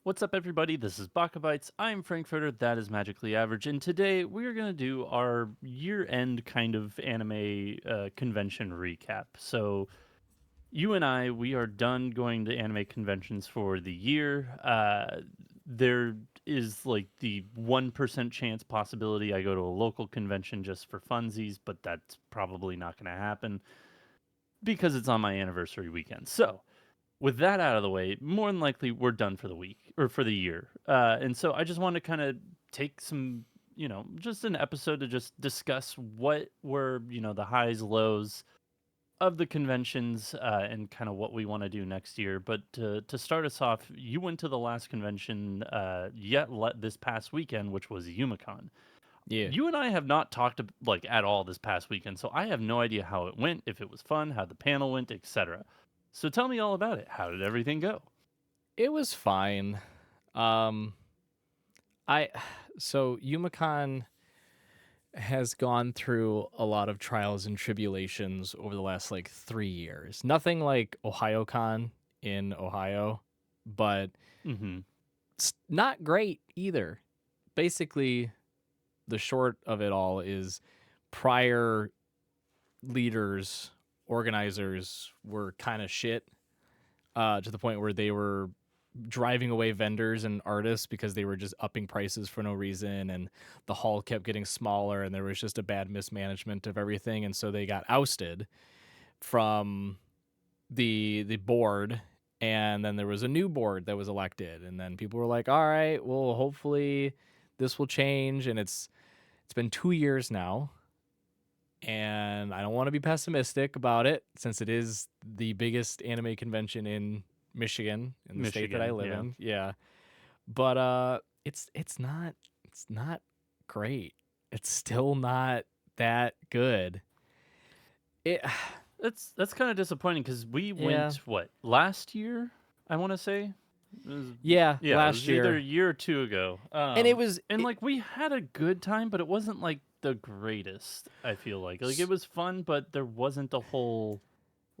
What's up, everybody? This is BakaBites. I'm Frankfurter, that is Magically Average, and today we are going to do our year-end kind of anime convention recap. So, you and I, we are done going to anime conventions for the year. There is like the 1% chance possibility I go to a local convention just for funsies, but that's probably not going to happen because it's on my anniversary weekend. So, with that out of the way, more than likely we're done for the week or for the year. And so I just want to kind of take some, just an episode to just discuss what were, the highs, lows of the conventions and kind of what we want to do next year. But to start us off, you went to the last convention this past weekend, which was Youmacon. Yeah. You and I have not talked like at all this past weekend, so I have no idea how it went, if it was fun, how the panel went, etc. So tell me all about it. How did everything go? It was fine. Um I so Youmacon has gone through a lot of trials and tribulations over the last like 3 years. Nothing like OhioCon in Ohio, but Mm-hmm. it's not great either. Basically, the short of it all is prior leaders, organizers were kind of shit to the point where they were driving away vendors and artists because they were just upping prices for no reason, and the hall kept getting smaller, and there was just a bad mismanagement of everything, and so they got ousted from the board. And then there was a new board that was elected, and then people were like, all right, well, hopefully this will change. And it's been 2 years now, and I don't want to be pessimistic about it since it is the biggest anime convention in Michigan, in the state that I Michigan, live yeah. in. Yeah. But it's not great. It's still not that good. It That's kind of disappointing because we yeah. went what last year? I want to say. Yeah, Yeah, it last was either a year. year or two ago. And it was And like we had a good time, but it wasn't like the greatest. I feel like it was fun, but there wasn't a whole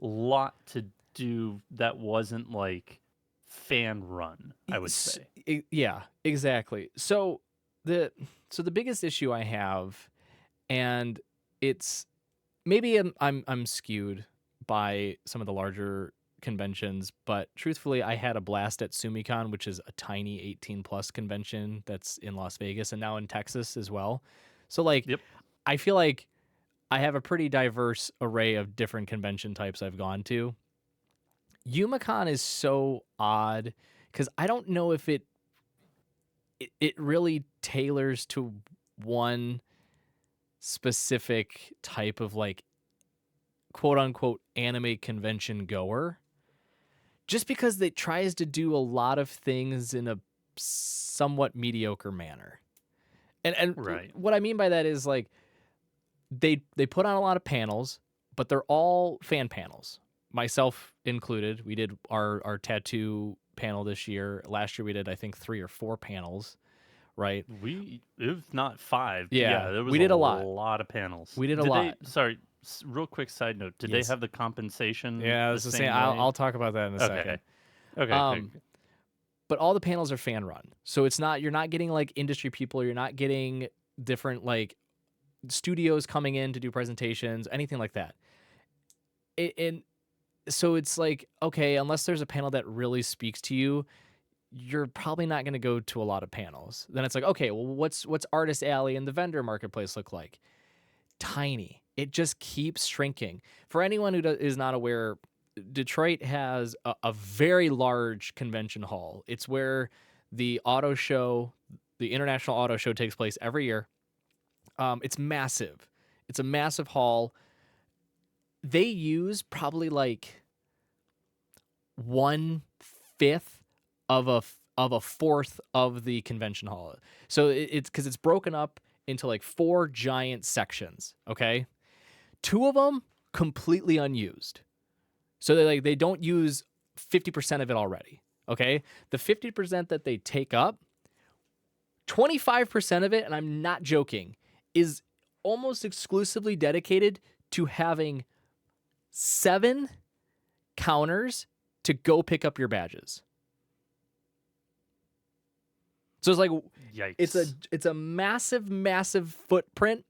lot to do that wasn't like fan run. I would say. yeah, exactly. The so the biggest issue I have, and it's maybe I'm skewed by some of the larger conventions, but truthfully, I had a blast at SumiCon, which is a tiny 18 plus convention that's in Las Vegas and now in Texas as well. So like, Yep. I feel like I have a pretty diverse array of different convention types I've gone to. Youmacon is so odd because I don't know if it really tailors to one specific type of like quote unquote anime convention goer, just because it tries to do a lot of things in a somewhat mediocre manner. And Right. what I mean by that is like they put on a lot of panels, but they're all fan panels, myself included. We did our tattoo panel this year. Last year we did I think 3 or 4 panels, right? If not five, Yeah, yeah, there was we a did a lot. lot of panels. We did a Did they, lot. sorry, real quick side note, did they Yes. have the compensation Yeah, I the was just saying same I'll way? I'll talk about that in a Okay. second. Okay, okay. Um but all the panels are fan run. So you're not getting like industry people, you're not getting different like studios coming in to do presentations, anything like that. And so it's like, okay, unless there's a panel that really speaks to you, you're probably not going to go to a lot of panels. Then it's like, okay, well, what's Artist Alley and the vendor marketplace look like? Tiny. It just keeps shrinking. For anyone who is not aware, Detroit has a very large convention hall. It's where the auto show, the International Auto Show, takes place every year. It's massive. It's a massive hall. They use probably like 1/5 of a fourth of the convention hall. So it's because it's broken up into like 4 giant sections. Okay, 2 of them completely unused. So they don't use 50% of it already. Okay, the 50% that they take up, 25% of it, and I'm not joking, is almost exclusively dedicated to having 7 counters to go pick up your badges. So it's like Yikes. it's a massive footprint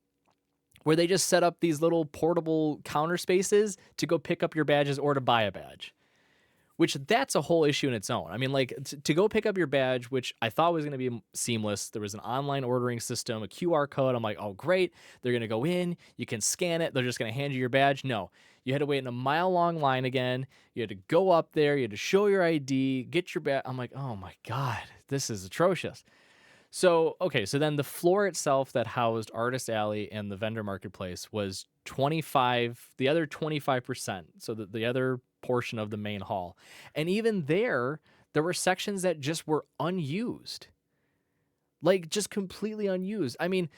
where they just set up these little portable counter spaces to go pick up your badges or to buy a badge. Which that's a whole issue in its own. I mean, like to go pick up your badge, which I thought was going to be seamless. There was an online ordering system, a QR code. I'm like, oh, great. They're going to go in. You can scan it. They're just going to hand you your badge. No, you had to wait in a mile-long line again. You had to go up there. You had to show your ID, get your badge. I'm like, oh my God, this is atrocious. So, okay, so then the floor itself that housed Artist Alley and the vendor marketplace was 25, the other 25%. So the other portion of the main hall. And even there were sections that just were unused. Like just completely unused. I mean,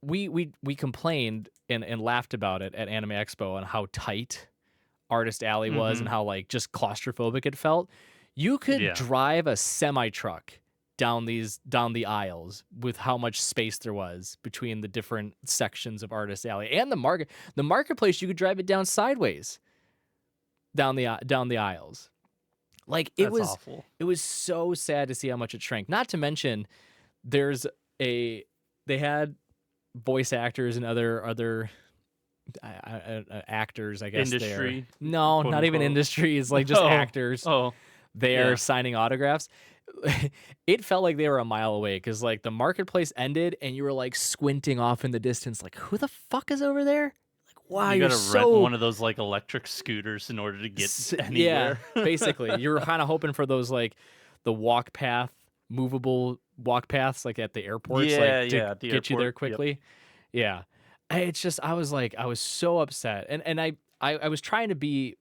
we complained and laughed about it at AnimeExpo and how tight Artist Alley was and how like just claustrophobic it felt. You could drive a semi-truck down the aisles with how much space there was between the different sections of Artist Alley and the marketplace. You could drive it down sideways down the aisles. Like it was awful. It was so sad to see how much it shrank. Not to mention they had voice actors and other actors, I guess. Industry? There. No, not even industry. It's like just actors. They're signing autographs. It felt like they were a mile away because like the marketplace ended and you were like squinting off in the distance, like who the fuck is over there? Like wow, you gotta so... rent one of those like electric scooters in order to get anywhere. Yeah, basically, you were kind of hoping for those like the movable walk paths like at the airports, like to get you there quickly. Yep. Yeah, it's just I was so upset, and I was trying to be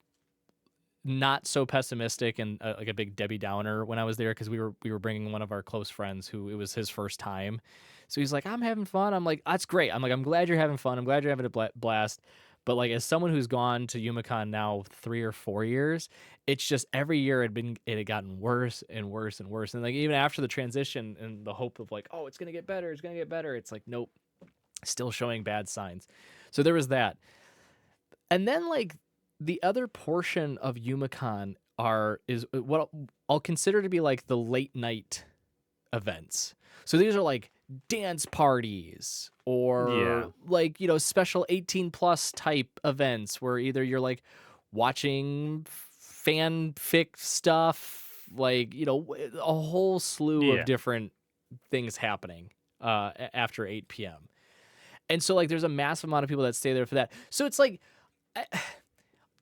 not so pessimistic and like a big Debbie Downer when I was there because we were bringing one of our close friends who it was his first time, so he's like, I'm having fun. I'm like, that's great. I'm like, I'm glad you're having fun. I'm glad you're having a blast. But like as someone who's gone to Youmacon now 3 or 4 years, it's just every year it had gotten worse and worse and worse. And like even after the transition and the hope of like, oh, it's gonna get better, it's like nope, still showing bad signs. So there was that, and then like. The other portion of Youmacon is what I'll consider to be like the late night events. So these are like dance parties or like, special 18 plus type events where either you're like watching fanfic stuff, like, a whole slew of different things happening after 8 p.m. And so like there's a massive amount of people that stay there for that. So it's like...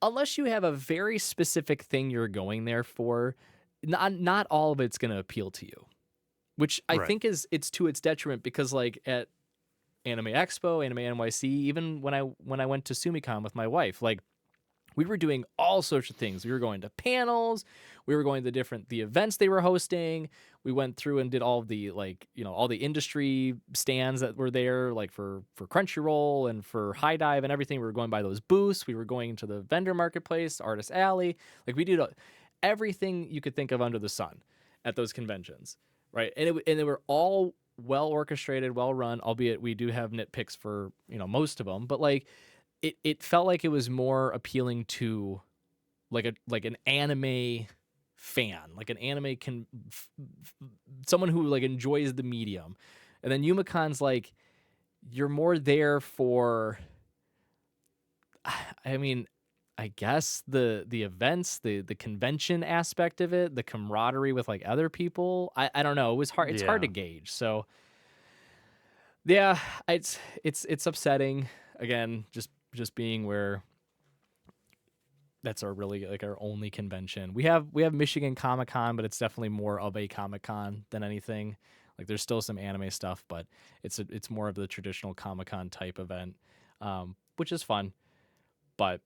unless you have a very specific thing you're going there for, not all of it's going to appeal to you, which I think it's to its detriment because like at AnimeExpo, AnimeNYC, even when I went to SumiCon with my wife, like we were doing all sorts of things. We were going to panels, we were going to the events they were hosting. We went through and did all of the all the industry stands that were there, like for Crunchyroll and for High Dive and everything. We were going by those booths. We were going to the vendor marketplace, Artist Alley. Like we did everything you could think of under the sun at those conventions, right? And they were all well orchestrated, well run. Albeit we do have nitpicks for most of them, but like. It felt like it was more appealing to like an anime fan, like an anime someone who like enjoys the medium. And then Youmacon's like you're more there for I mean, I guess the events, the convention aspect of it, the camaraderie with like other people. I don't know. It was hard. It's hard to gauge. So yeah, it's upsetting again, just being where that's our only convention. We have Michigan Comic-Con, but it's definitely more of a Comic-Con than anything. Like there's still some anime stuff, but it's more of the traditional Comic-Con type event, which is fun. But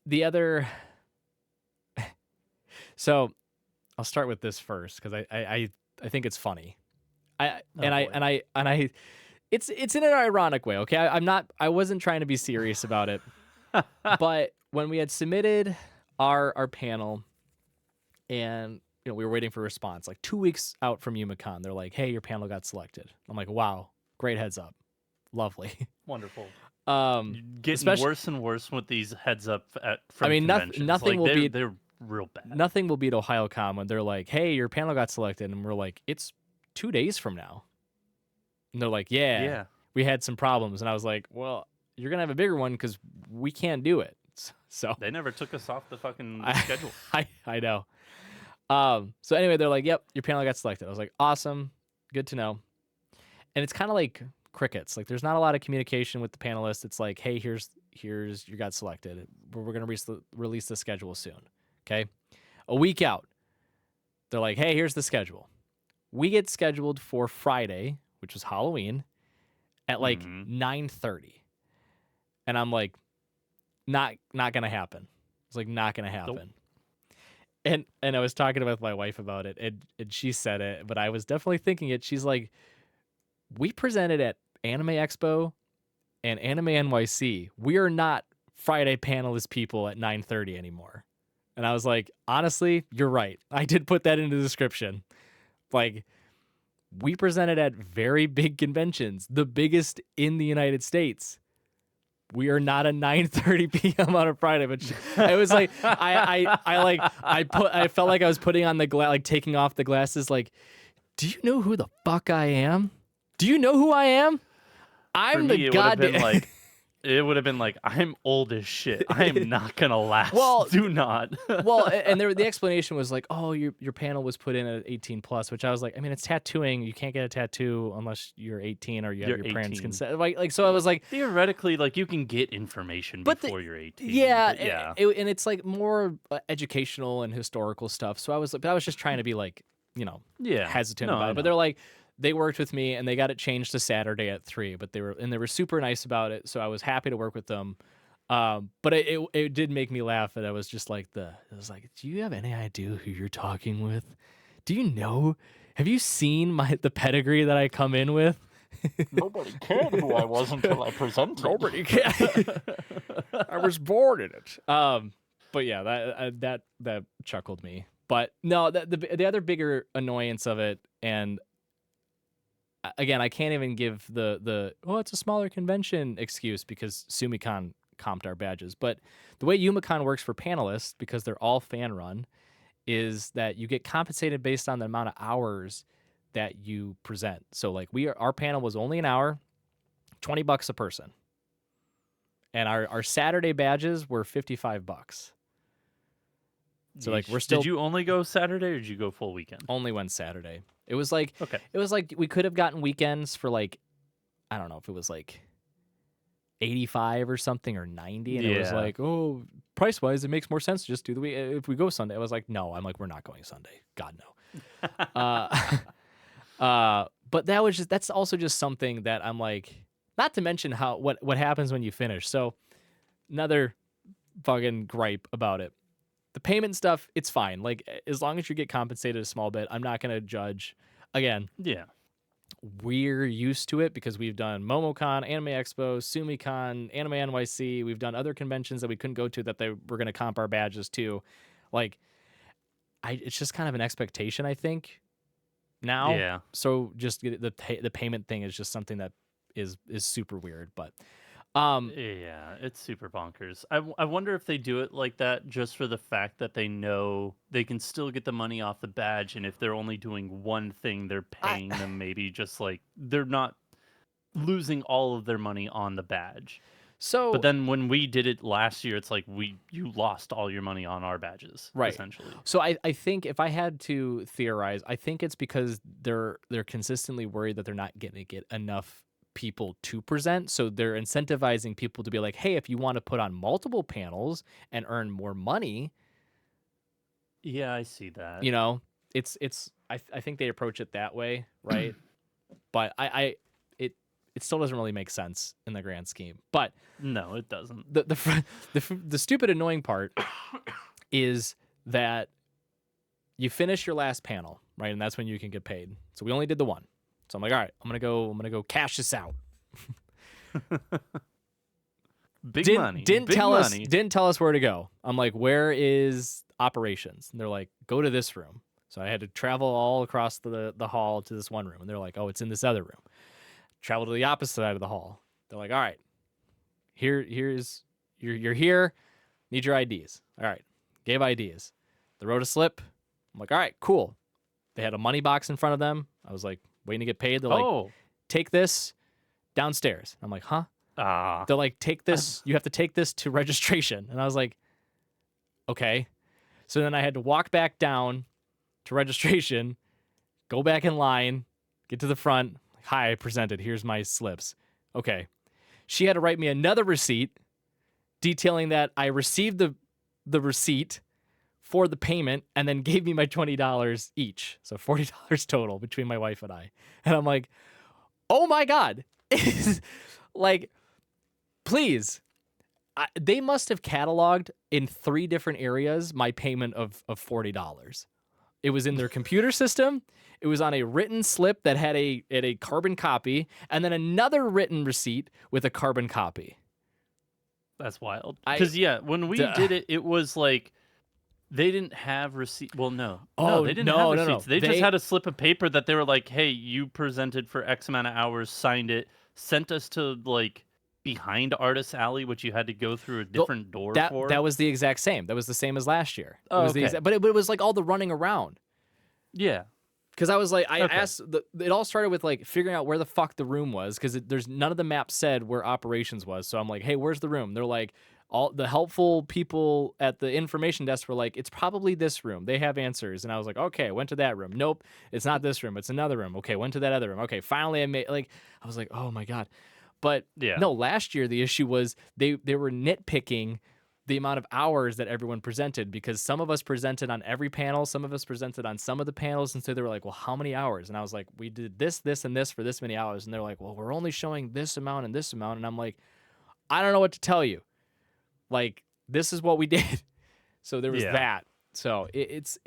the other, so I'll start with this first because I think it's funny. It's in an ironic way, okay? I wasn't trying to be serious about it. But when we had submitted our panel and we were waiting for a response, like 2 weeks out from Youmacon, they're like, "Hey, your panel got selected." I'm like, "Wow, great heads up. Lovely." Wonderful. Getting worse and worse with these heads up from conventions. Nothing will beat they're real bad. Nothing will beat OhioCon when they're like, "Hey, your panel got selected," and we're like, "It's 2 days from now." And they're like, "Yeah, we had some problems," and I was like, "Well, you're gonna have a bigger one because we can't do it." So They never took us off the fucking schedule. I know. So anyway, they're like, "Yep, your panel got selected." I was like, "Awesome, good to know." And it's kind of like crickets. Like, there's not a lot of communication with the panelists. It's like, "Hey, here's you got selected. We're gonna release the schedule soon." Okay, a week out, they're like, "Hey, here's the schedule." We get scheduled for Friday, which was Halloween, at like 9:30, and I'm like, not gonna happen. It's like not gonna happen. Nope. And I was talking with my wife about it, and she said it, but I was definitely thinking it. She's like, "We presented at AnimeExpo and AnimeNYC. We are not Friday panelist people at 9:30 anymore." And I was like, honestly, you're right. I did put that in the description. Like, we presented at very big conventions, the biggest in the United States. We are not a 9:30 p.m. on a Friday, but it was like I felt like I was putting on the taking off the glasses. Like, do you know who the fuck I am? Do you know who I am? I'm the goddamn. It would have been like, I'm old as shit. I am not gonna last. Well, do not. Well, and the explanation was like, "Oh, your panel was put in at 18 plus," which I was like, I mean, it's tattooing. You can't get a tattoo unless you're 18 or you have your parents' consent. Like, so I was like, theoretically, like, you can get information before you're 18. Yeah. And it's like more educational and historical stuff. So I was just trying to be like, hesitant about it. But they're like, they worked with me and they got it changed to Saturday at 3, but they were super nice about it. So I was happy to work with them. But it did make me laugh, and I was just like, do you have any idea who you're talking with? Do you know? Have you seen the pedigree that I come in with? Nobody cared who I was until I presented. Nobody cared. I was born in it. But yeah, that chuckled me. But no, the other bigger annoyance of it, and again, I can't even give the it's a smaller convention excuse because Youmacon comped our badges. But the way Youmacon works for panelists, because they're all fan run, is that you get compensated based on the amount of hours that you present. So like our panel was only an hour, $20 a person. And our Saturday badges were $55. So like we're still. Did you only go Saturday or did you go full weekend? Only went Saturday. It was like we could have gotten weekends for like, I don't know if it was like 85 or something or 90, and it was like, oh, price wise it makes more sense to just do the week if we go Sunday. I was like, no, we're not going Sunday. God no. But that's also just something that I'm like, not to mention what happens when you finish. So another fucking gripe about it. The payment stuff, it's fine. Like, as long as you get compensated a small bit, I'm not going to judge. Again, we're used to it because we've done Momocon, AnimeExpo, Youmacon, AnimeNYC. We've done other conventions that we couldn't go to that they were going to comp our badges to. Like, it's just kind of an expectation, I think, now. Yeah. So just the payment thing is just something that is super weird. But yeah, it's super bonkers. I wonder if they do it like that just for the fact that they know they can still get the money off the badge, and if they're only doing one thing, they're paying them maybe just like they're not losing all of their money on the badge. So, but then when we did it last year, it's like you lost all your money on our badges, right? Essentially. So I think if I had to theorize, I think it's because they're consistently worried that they're not going to get enough people to present, so they're incentivizing people to be like, hey, if you want to put on multiple panels and earn more money, I see that. I think they approach it that way, right? But it still doesn't really make sense in the grand scheme. But no, it doesn't. The stupid annoying part is that you finish your last panel, right, and that's when you can get paid. So we only did the one. So I'm like, all right, I'm gonna go cash this out. Didn't tell us where to go. I'm like, where is operations? And they're like, go to this room. So I had to travel all across the hall to this one room, and they're like, oh, it's in this other room. Travel to the opposite side of the hall. They're like, all right, you're here. Need your IDs. All right, gave IDs. They wrote a slip. I'm like, all right, cool. They had a money box in front of them. I was like, waiting to get paid. They're like, Oh. take this downstairs. I'm like, huh? Ah. They're like, take this. You have to take this to registration. And I was like, okay. So then I had to walk back down to registration, go back in line, get to the front. Hi, I presented. Here's my slips. Okay. She had to write me another receipt detailing that I received the receipt for the payment and then gave me my $20 each. So $40 total between my wife and I. And I'm like, oh my God. Like, please. They must have cataloged in 3 different areas my payment of $40. It was in their computer system. It was on a written slip that had a carbon copy, and then another written receipt with a carbon copy. That's wild. Because when we did it, it was like they didn't have receipt. Well, no, they didn't have receipts. They just had a slip of paper that they were like, "Hey, you presented for X amount of hours, signed it, sent us to like behind Artist Alley, which you had to go through a different door for." That was the exact same. That was the same as last year. Oh, it was okay. But it was like all the running around. Yeah. Because I was like, I asked, it all started with like figuring out where the fuck the room was, because there's none of the maps said where operations was. So I'm like, hey, where's the room? They're like, all the helpful people at the information desk were like, it's probably this room. They have answers. And I was like, okay, went to that room. Nope, it's not this room. It's another room. Okay, went to that other room. Okay, finally I was like, oh my God. But no, last year the issue was they were nitpicking the amount of hours that everyone presented, because some of us presented on every panel, some of us presented on some of the panels, and so they were like, well, how many hours? And I was like, we did this, and this for this many hours. And they're like, well, we're only showing this amount and this amount. And I'm like, I don't know what to tell you. Like, this is what we did. So there was that. So it's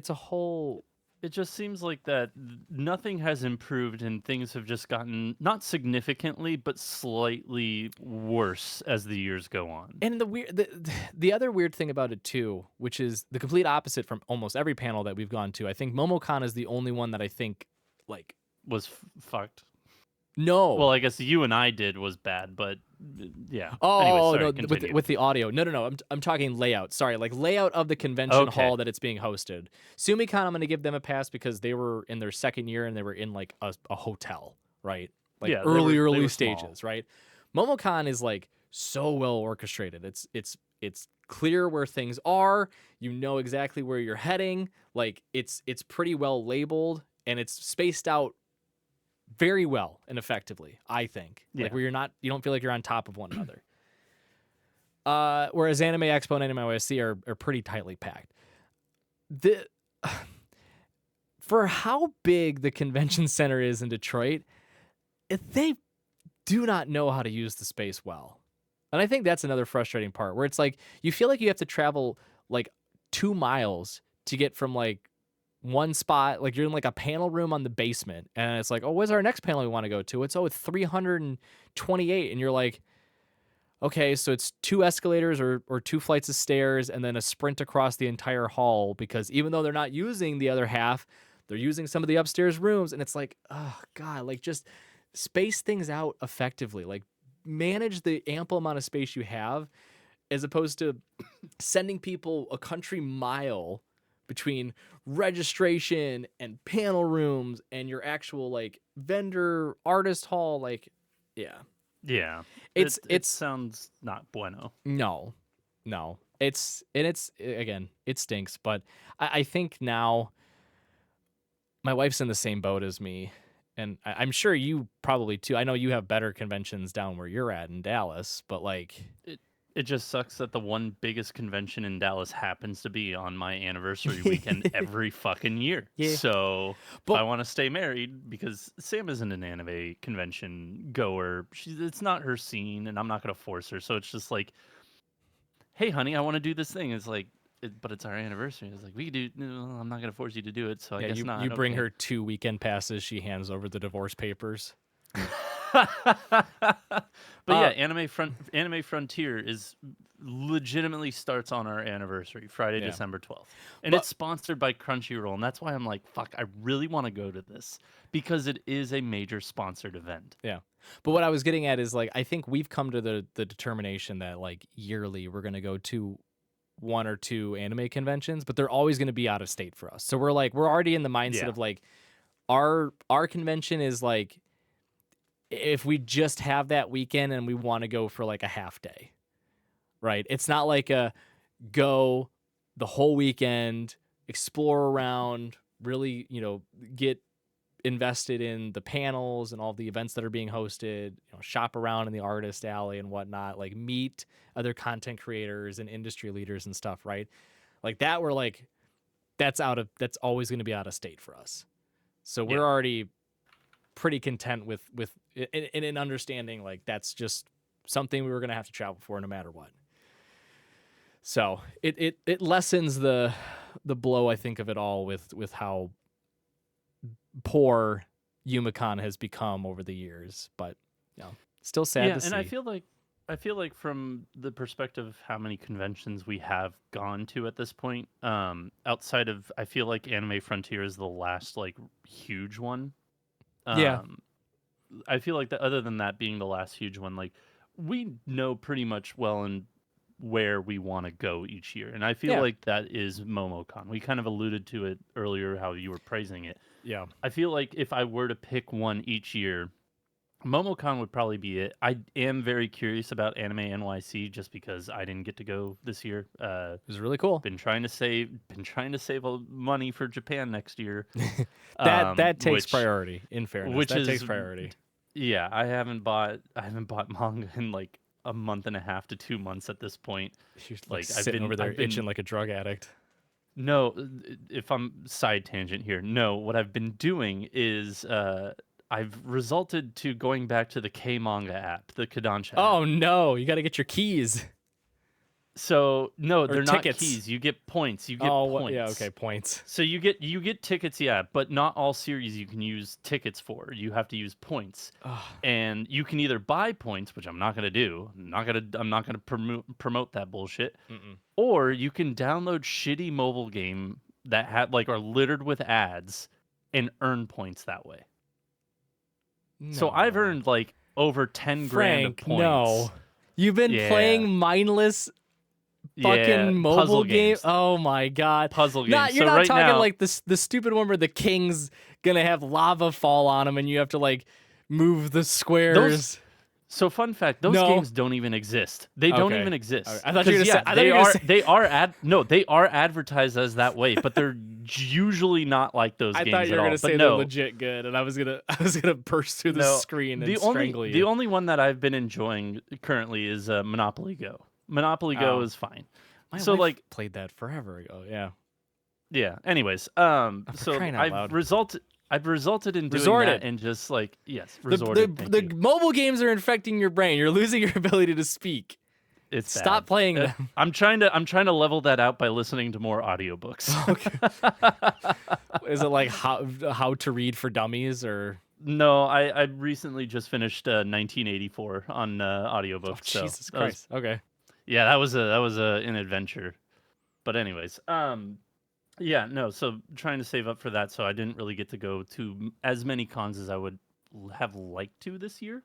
a whole... It just seems like that nothing has improved and things have just gotten, not significantly, but slightly worse as the years go on. And the other weird thing about it too, which is the complete opposite from almost every panel that we've gone to. I think Momocon is the only one that I think like was fucked. No. Well, I guess you and I did was bad, but yeah. Oh, anyway, sorry, no, with the audio. No. I'm talking layout. Sorry, like layout of the convention hall that it's being hosted. Youmacon, I'm going to give them a pass because they were in their second year and they were in like a hotel, right? Like early stages, small. Right? Momocon is like so well orchestrated. It's clear where things are. You know exactly where you're heading. Like it's pretty well labeled and it's spaced out very well and effectively, I think. Like where you don't feel like you're on top of one another. Whereas AnimeExpo and AnimeNYC are pretty tightly packed. For how big the convention center is in Detroit, they do not know how to use the space well. And I think that's another frustrating part where it's like you feel like you have to travel like 2 miles to get from like one spot, like you're in like a panel room on the basement and it's like, oh, where's our next panel we want to go to? It's 328. And you're like, okay, so it's 2 escalators or 2 flights of stairs and then a sprint across the entire hall, because even though they're not using the other half, they're using some of the upstairs rooms. And it's like, oh God, like just space things out effectively, like manage the ample amount of space you have, as opposed to sending people a country mile between registration and panel rooms and your actual like vendor artist hall. Like, yeah, it sounds not bueno. No, it stinks. But I think now my wife's in the same boat as me, and I'm sure you probably too. I know you have better conventions down where you're at in Dallas, but like it just sucks that the one biggest convention in Dallas happens to be on my anniversary weekend every fucking year. Yeah. So I want to stay married because Sam isn't an anime convention goer. It's not her scene, and I'm not going to force her. So it's just like, hey, honey, I want to do this thing. It's like, but it's our anniversary. It's like, we do. No, I'm not going to force you to do it. So I guess not. You bring her 2 weekend passes. She hands over the divorce papers. But Anime Frontier is legitimately starts on our anniversary, Friday, December 12th. And it's sponsored by Crunchyroll, and that's why I'm like, fuck, I really want to go to this because it is a major sponsored event. Yeah. But what I was getting at is like I think we've come to the determination that like yearly we're going to go to 1 or 2 anime conventions, but they're always going to be out of state for us. So we're already in the mindset of like our convention is like if we just have that weekend and we want to go for like a half day, right? It's not like a go the whole weekend, explore around, really, get invested in the panels and all the events that are being hosted, shop around in the artist alley and whatnot, like meet other content creators and industry leaders and stuff, right? Like that, we're like, that's always going to be out of state for us. So we're already pretty content with in an understanding like that's just something we were going to have to travel for no matter what. So it lessens the blow, I think, of it all with how poor Youmacon has become over the years, but still sad to see. And I feel like from the perspective of how many conventions we have gone to at this point, outside of, I feel like Anime Frontier is the last like huge one. I feel like that other than that being the last huge one, like we know pretty much well and where we want to go each year. And I feel like that is Momocon. We kind of alluded to it earlier, how you were praising it. Yeah. I feel like if I were to pick one each year, Momocon would probably be it. I am very curious about AnimeNYC just because I didn't get to go this year. It was really cool. Been trying to save money for Japan next year. that takes priority. In fairness, that takes priority. Yeah, I haven't bought manga in like a month and a half to 2 months at this point. You're like sitting over there itching like a drug addict. No, if I'm side tangent here, no. What I've been doing is I've resulted to going back to the K-manga app, the Kodansha app. Oh no, you got to get your keys. So no, they're tickets. Not keys. You get points. You get points. Yeah, okay, points. So you get tickets, yeah, but not all series you can use tickets for. You have to use points, and you can either buy points, which I'm not gonna do. I'm not gonna promote that bullshit. Or you can download shitty mobile game that are littered with ads, and earn points that way. No. So I've earned like over 10 grand of points. No, you've been playing mindless. Fucking mobile game. Oh my god. Puzzle games. You're not talking like the stupid one where the king's gonna have lava fall on him and you have to like move the squares. So fun fact, those games don't even exist. They don't even exist. Okay. I thought you were gonna say they are advertised as that way, but they're usually not like those games at all. I thought you were gonna say they're legit good, and I was gonna burst through the screen and strangle you. The only one that I've been enjoying currently is Monopoly Go. Monopoly Go is fine. My so wife like played that forever ago. Yeah. Yeah. Anyways, so I've resulted in doing that and just like resorted. The mobile games are infecting your brain. You're losing your ability to speak. Stop playing them. I'm trying to level that out by listening to more audiobooks. Okay. Is it like how to read for dummies or? No, I recently just finished 1984 on audiobook. Oh, Jesus Christ. Okay. Yeah, that was an adventure. But anyways, so trying to save up for that, so I didn't really get to go to as many cons as I would have liked to this year.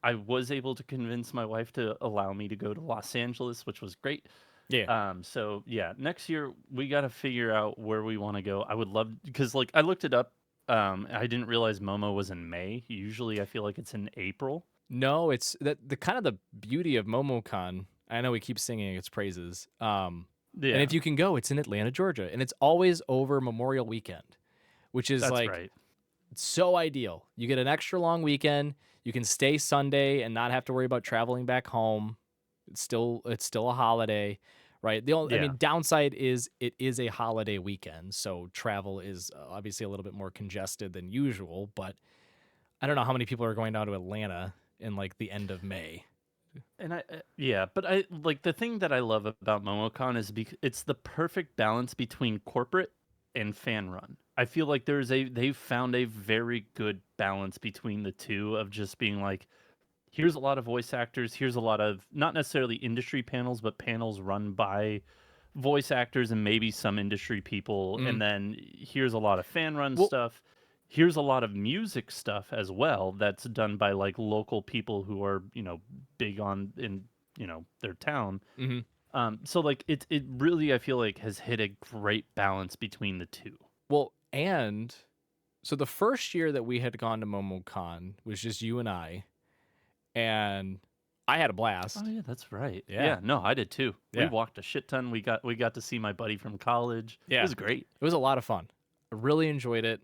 I was able to convince my wife to allow me to go to Los Angeles, which was great. Yeah. So yeah, next year we got to figure out where we want to go. I would love, because like I looked it up. I didn't realize Momo was in May. Usually I feel like it's in April. No, it's the kind of the beauty of Momocon. I know we keep singing its praises. And if you can go, it's in Atlanta, Georgia, and it's always over Memorial Weekend, which is it's so ideal. You get an extra long weekend. You can stay Sunday and not have to worry about traveling back home. It's still a holiday, right? I mean, downside is it is a holiday weekend, so travel is obviously a little bit more congested than usual. But I don't know how many people are going down to Atlanta in like the end of May. And but I like the thing that I love about Momocon is it's the perfect balance between corporate and fan run. I feel like they've found a very good balance between the two of just being like, here's a lot of voice actors, here's a lot of not necessarily industry panels, but panels run by voice actors and maybe some industry people, and then here's a lot of fan run stuff. Here's a lot of music stuff as well that's done by like local people who are, big in their town. So like it really I feel like has hit a great balance between the two. Well, and so the first year that we had gone to Momocon was just you and I had a blast. Oh yeah, that's right. Yeah. Yeah, no, I did too. We Yeah. walked a shit ton. We got to see my buddy from college. Yeah. It was great. It was a lot of fun. I really enjoyed it.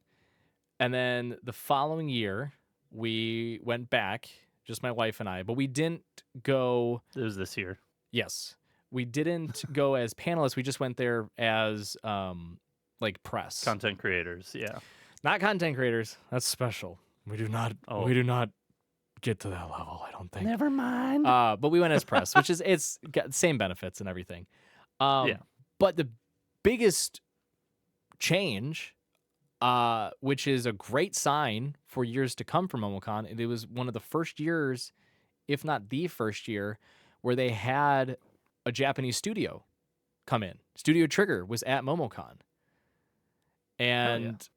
And then the following year, we went back, just my wife and I, but we didn't go. It was this year. Yes, we didn't go as panelists. We just went there as like press, Content creators, yeah. not content creators. That's special. We do not. Oh. We do not get to that level. I don't think. Never mind. But we went as press, which is it's got the same benefits and everything. Yeah. But the biggest change, which is a great sign for years to come for Momocon, and it was one of the first years, if not the first year, where they had a Japanese studio come in. Studio Trigger was at Momocon. And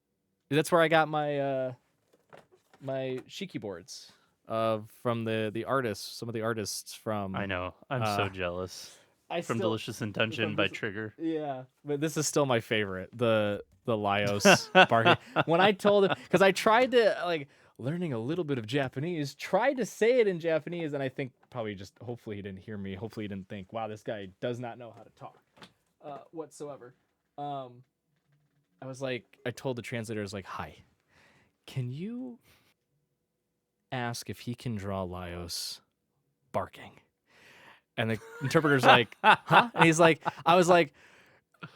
that's where I got my my shiki boards from the artists, some of the artists from I know. I'm so jealous. From Delicious Intention by Trigger. Yeah, but this is still my favorite. The Laios barking. When I told him, because I tried to like learning a little bit of Japanese, tried to say it in Japanese, and I think probably just hopefully he didn't hear me. Hopefully he didn't think, wow, this guy does not know how to talk whatsoever. I was like, I told the translator, I was like, hi, can you ask if he can draw Laios barking? And the interpreter's like, huh? And he's like, I was like,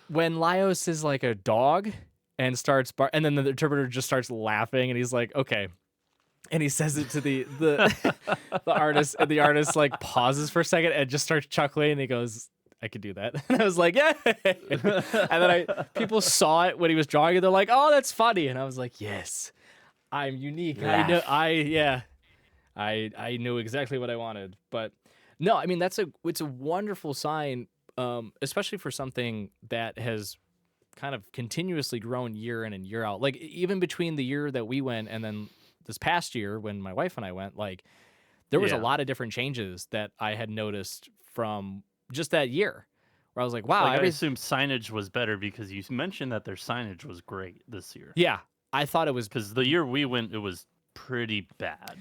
when Laios is like a dog and starts and then the interpreter just starts laughing and he's like, okay. And he says it to the artist, and the artist like pauses for a second and just starts chuckling and he goes, I could do that. And I was like, yeah. And then people saw it when he was drawing it. They're like, oh, that's funny. And I was like, yes, I'm unique. Laugh. I knew exactly what I wanted. But no, I mean, it's a wonderful sign, especially for something that has kind of continuously grown year in and year out. Like even between the year that we went and then this past year when my wife and I went, like there was a lot of different changes that I had noticed from just that year where I was like, wow. Like, I assume signage was better because you mentioned that their signage was great this year. Yeah, I thought it was because the year we went, it was pretty bad.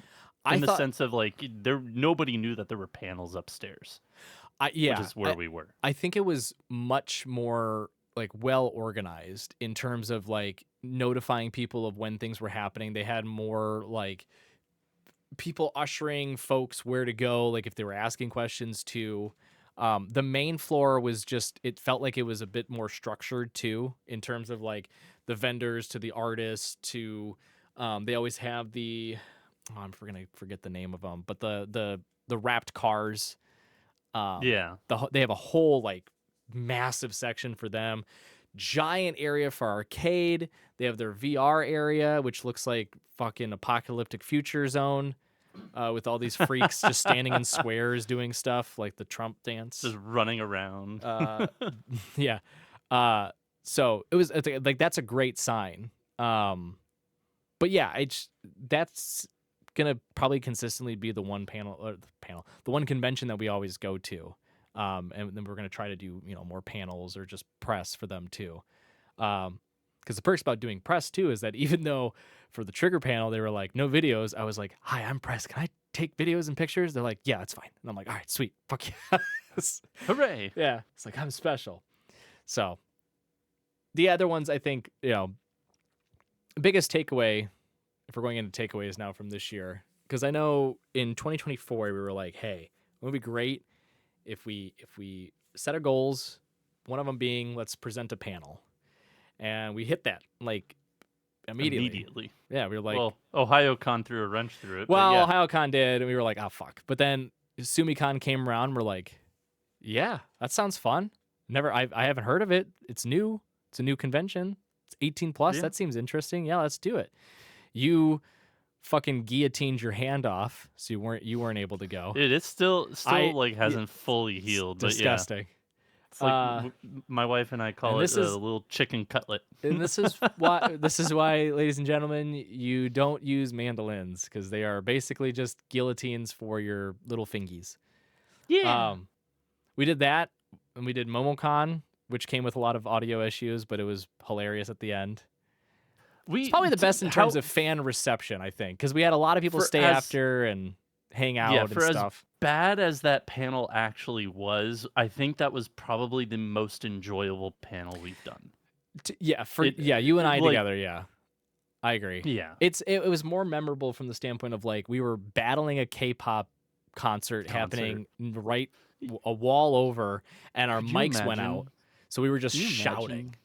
In the sense of like nobody knew that there were panels upstairs. Which is where we were. I think it was much more like well organized in terms of like notifying people of when things were happening. They had more like people ushering folks where to go, like if they were asking questions too. The main floor was just, it felt like it was a bit more structured too, in terms of like the vendors to the artists to, they always have I'm going to forget the name of them, but the wrapped cars. They have a whole like massive section for them. Giant area for arcade. They have their VR area, which looks like fucking apocalyptic future zone. With all these freaks just standing in squares doing stuff like the Trump dance, just running around. Yeah. So it's like that's a great sign. But yeah, that's gonna probably consistently be the one the one convention that we always go to. And then we're gonna try to do more panels or just press for them too. Because the perks about doing press too is that even though for the Trigger panel they were like no videos, I was like, hi, I'm press. Can I take videos and pictures? They're like, yeah, it's fine. And I'm like, all right, sweet, fuck yes, hooray, yeah. It's like I'm special. So the other ones, I think biggest takeaway, if we're going into takeaways now from this year, because I know in 2024 we were like, hey, it would be great if we set our goals. One of them being let's present a panel. And we hit that like immediately. Yeah, we were like, well, OhioCon threw a wrench through it. Well, yeah. OhioCon did, and we were like, oh fuck. But then SumiCon came around, and we're like, yeah, that sounds fun. I haven't heard of it. It's new. It's a new convention. It's 18 plus. Yeah. That seems interesting. Yeah, let's do it. You fucking guillotined your hand off, so you weren't able to go. It still like hasn't fully healed. But disgusting. Yeah. It's like my wife and I call it a little chicken cutlet. And this is why, ladies and gentlemen, you don't use mandolins because they are basically just guillotines for your little fingies. Yeah. We did that. And we did Momocon, which came with a lot of audio issues, but it was hilarious at the end. It's probably the best in terms of fan reception, I think, because we had a lot of people stay after and hang out and stuff. As bad as that panel actually was, I think that was probably the most enjoyable panel we've done. You and I together, yeah. I agree. Yeah. It was more memorable from the standpoint of like we were battling a K-pop concert happening right a wall over, and our mics went out, so we were just shouting.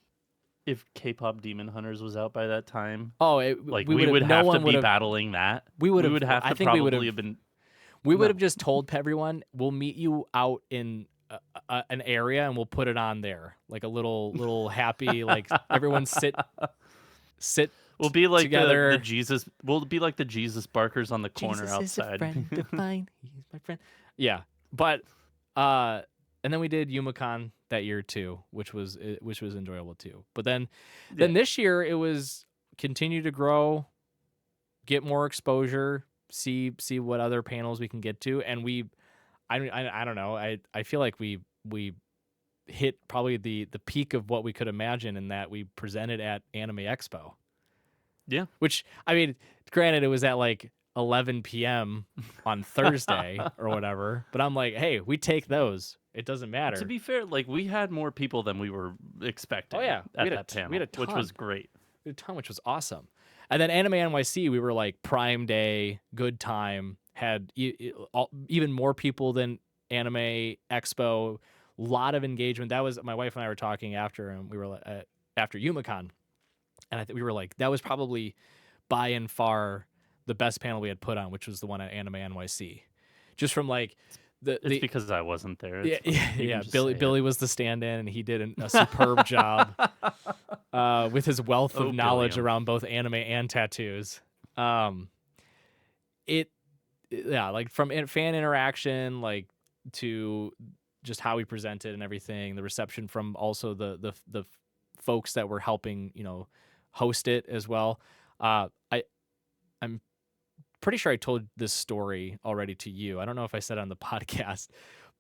If K-pop Demon Hunters was out by that time, we would have to be battling that. We would have. I think we would have been. We would have just told everyone, "We'll meet you out in an area, and we'll put it on there, like a little happy, like everyone sit." We'll be like together. the Jesus. We'll be like the Jesus barkers on the corner Jesus outside. Is a friend of mine. He's my friend. Yeah, but and then we did Youmacon that year too, which was enjoyable too. But then this year it was continue to grow, get more exposure, see what other panels we can get to, and I don't know. I feel like we hit probably the peak of what we could imagine in that we presented at AnimeExpo. Yeah. Which, I mean, granted, it was at like 11 p.m. on Thursday or whatever, but I'm like, hey, we take those. It doesn't matter. To be fair, like we had more people than we were expecting. Oh yeah, at that panel, we had a ton. Which was great. We had a ton, which was awesome. And then AnimeNYC, we were like prime day, good time. Had even more people than AnimeExpo. A lot of engagement. That was my wife and I were talking after, and we were after Youmacon. And I think we were like, that was probably by and far the best panel we had put on, which was the one at AnimeNYC. Just from like it's because I wasn't there. Yeah. Billy was the stand-in, and he did a superb job with his wealth of knowledge around both anime and tattoos. Like from fan interaction, like to just how we presented and everything, the reception from also the folks that were helping, host it as well. I'm pretty sure I told this story already to you. I don't know if I said it on the podcast,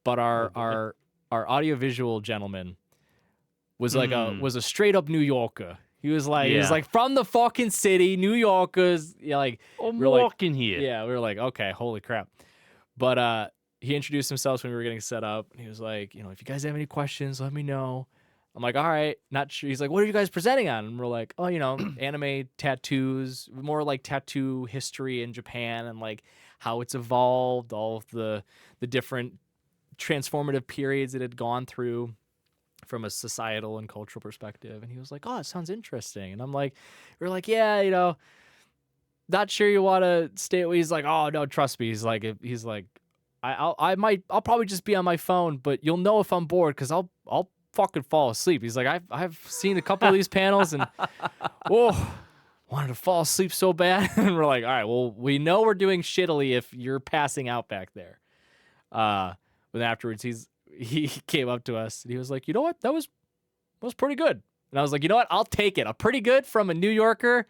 but our audiovisual gentleman was like was a straight up New Yorker. He was like from the fucking city, New Yorkers. Yeah, like I'm walking here. Yeah, we were like, okay, holy crap. But he introduced himself when we were getting set up. He was like, if you guys have any questions, let me know. I'm like, all right, not sure. He's like, what are you guys presenting on? And we're like, oh, anime tattoos, more like tattoo history in Japan and like how it's evolved, all of the different transformative periods it had gone through from a societal and cultural perspective. And he was like, oh, it sounds interesting. And I'm like, we're like, yeah, not sure you want to stay away. He's like, oh no, trust me. He's like, I'll probably just be on my phone, but you'll know if I'm bored because I'll fucking fall asleep. He's like, I've seen a couple of these panels and wanted to fall asleep so bad. And we're like, all right, well, we know we're doing shittily if you're passing out back there. But afterwards he came up to us and he was like, you know what? That was pretty good. And I was like, you know what? I'll take it. A pretty good from a New Yorker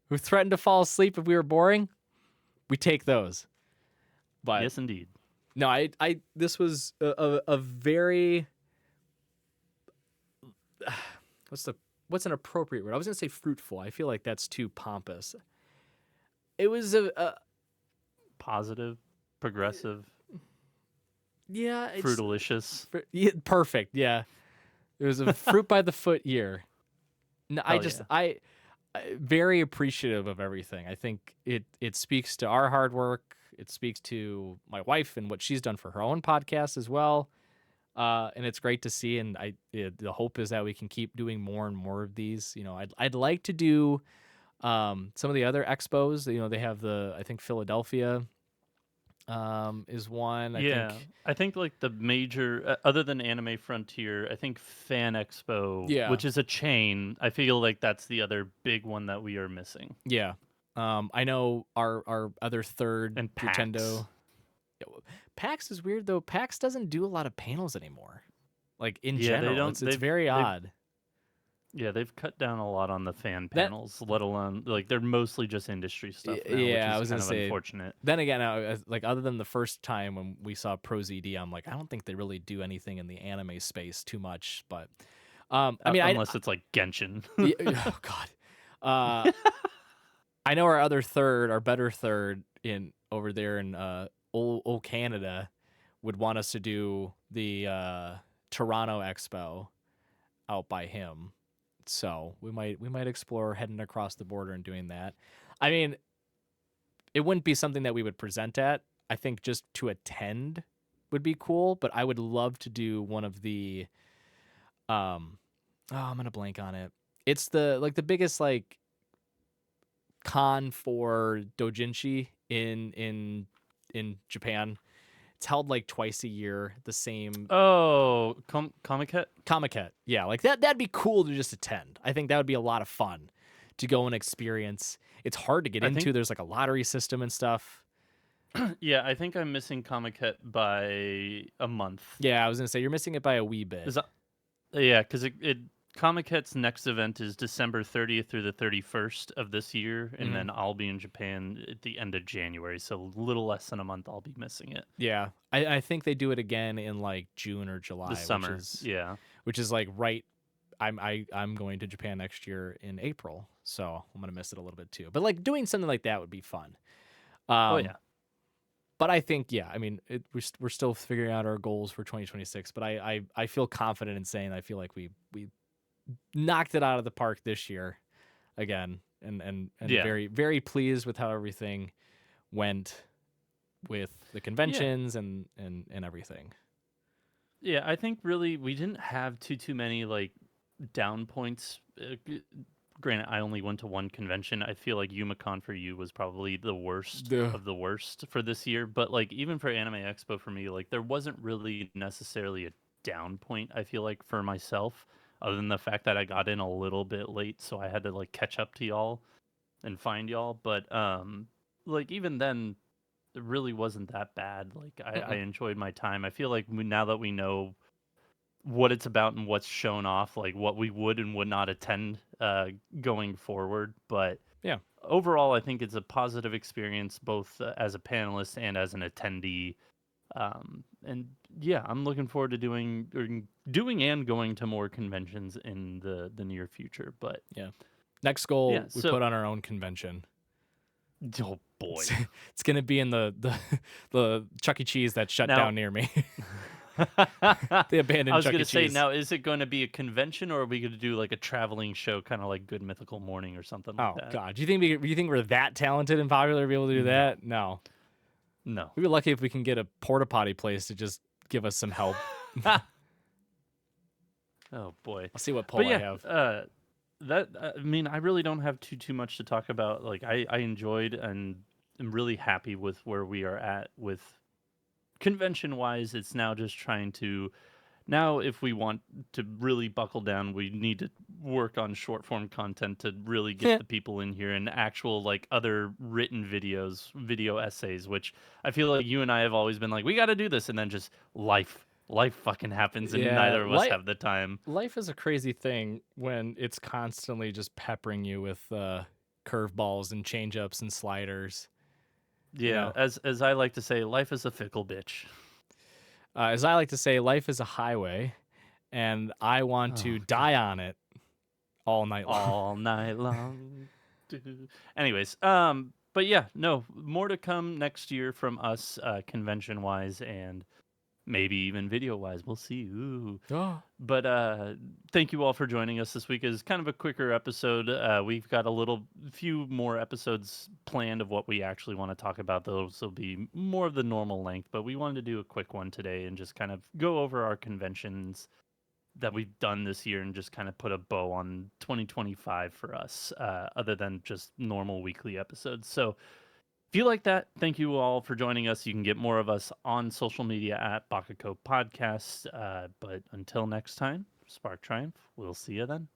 who threatened to fall asleep if we were boring. We take those. But yes, indeed. No, this was a very what's an appropriate word? I was gonna say fruitful. I feel like that's too pompous. It was a positive, progressive. Yeah, fruitalicious. Perfect. Yeah, it was a fruit by the foot year. No, I very appreciative of everything. I think it speaks to our hard work. It speaks to my wife and what she's done for her own podcast as well. And it's great to see. And the hope is that we can keep doing more and more of these. I'd like to do some of the other expos. They have I think Philadelphia is one. I think like the major, other than Anime Frontier, I think Fan Expo, which is a chain. I feel like that's the other big one that we are missing. Yeah. I know our other third and PAX. Nintendo. PAX is weird though. PAX doesn't do a lot of panels anymore. Like in general, it's very odd. Yeah, they've cut down a lot on the fan That panels, let alone like they're mostly just industry stuff now, which yeah, I is was kind gonna of say. unfortunate. Then again, like other than the first time when we saw ProZD, I'm like, I don't think they really do anything in the anime space too much. But I mean, Unless it's like Genshin. oh god, I know our other third, our better third in over there in old Canada, would want us to do the Toronto Expo out by him. So we might explore heading across the border and doing that. I mean, it wouldn't be something that we would present at. I think just to attend would be cool, but I would love to do one of the I'm gonna blank on it. It's the biggest like con for doujinshi in Japan. It's held like twice a year, the same Oh, Comiket? Comiket. Yeah, like that'd be cool to just attend. I think that would be a lot of fun to go and experience. It's hard to get I into. think There's like a lottery system and stuff. yeah, I think I'm missing Comiket by a month. Yeah, I was gonna say you're missing it by a wee bit. Is that, yeah, because it Comic-Ket's next event is December 30th through the 31st of this year, and Mhm. then I'll be in Japan at the end of January, so a little less than a month I'll be missing it. Yeah, I think they do it again in like June or The July, summer, yeah. which is like right. I'm going to Japan next year in April, so I'm gonna miss it a little bit too. But like doing something like that would be fun. Oh yeah. But I think, yeah, I mean, we're still figuring out our goals for 2026. But I feel confident in saying I feel like we knocked it out of the park this year again, and Yeah. very very pleased with how everything went with the conventions and everything. Yeah, I think really we didn't have too many like down points. Granted, I only went to one convention. I feel like Youmacon for you was probably the worst Ugh. of the worst for this year. But like even for AnimeExpo for me, like there wasn't really necessarily a down point. I feel like for myself, other than the fact that I got in a little bit late, so I had to like catch up to y'all and find y'all. But like even then, it really wasn't that bad. Like I Mm-mm. enjoyed my time. I feel like now that we know what it's about and what's shown off, like what we would and would not attend going forward. But Yeah. overall, I think it's a positive experience both as a panelist and as an attendee. And yeah, I'm looking forward to doing and going to more conventions in the near future. But Yeah. Next goal yeah, we so put on our own convention. oh boy. It's gonna be in the Chuck E. Cheese that shut Now, down near me. The abandoned I was Chuck E. gonna say, Cheese. now is it going to be a convention or are we going to do like a traveling show, kind of like Good Mythical Morning or something like Oh that? God, do you think we're that talented and popular to be able to do that? No. No. We'd be lucky if we can get a porta potty place to just give us some help. Oh boy. I'll see what poll But I yeah, have. that I mean, I really don't have too much to talk about. Like I enjoyed and am really happy with where we are at with convention wise. It's now just trying to now if we want to really buckle down, we need to work on short form content to really get the people in here and actual like other written videos, video essays, which I feel like you and I have always been like, we got to do this, and then just life fucking happens and Yeah, neither of us have the time. life is a crazy thing when it's constantly just peppering you with curveballs and changeups and sliders. Yeah, You know, as I like to say, life is a fickle bitch. as I like to say, life is a highway, and I want to Oh, die on it all night long. all night long. Anyways, but yeah, no, more to come next year from us, convention wise and maybe even video wise. We'll see. Ooh. But thank you all for joining us this week. Is kind of a quicker episode. We've got a few more episodes planned of what we actually want to talk about. Those will be more of the normal length, but we wanted to do a quick one today and just kind of go over our conventions that we've done this year and just kind of put a bow on 2025 for us, other than just normal weekly episodes. So if you like that, thank you all for joining us. You can get more of us on social media at Bakacopodcast. But until next time, Spark Triumph. We'll see you then.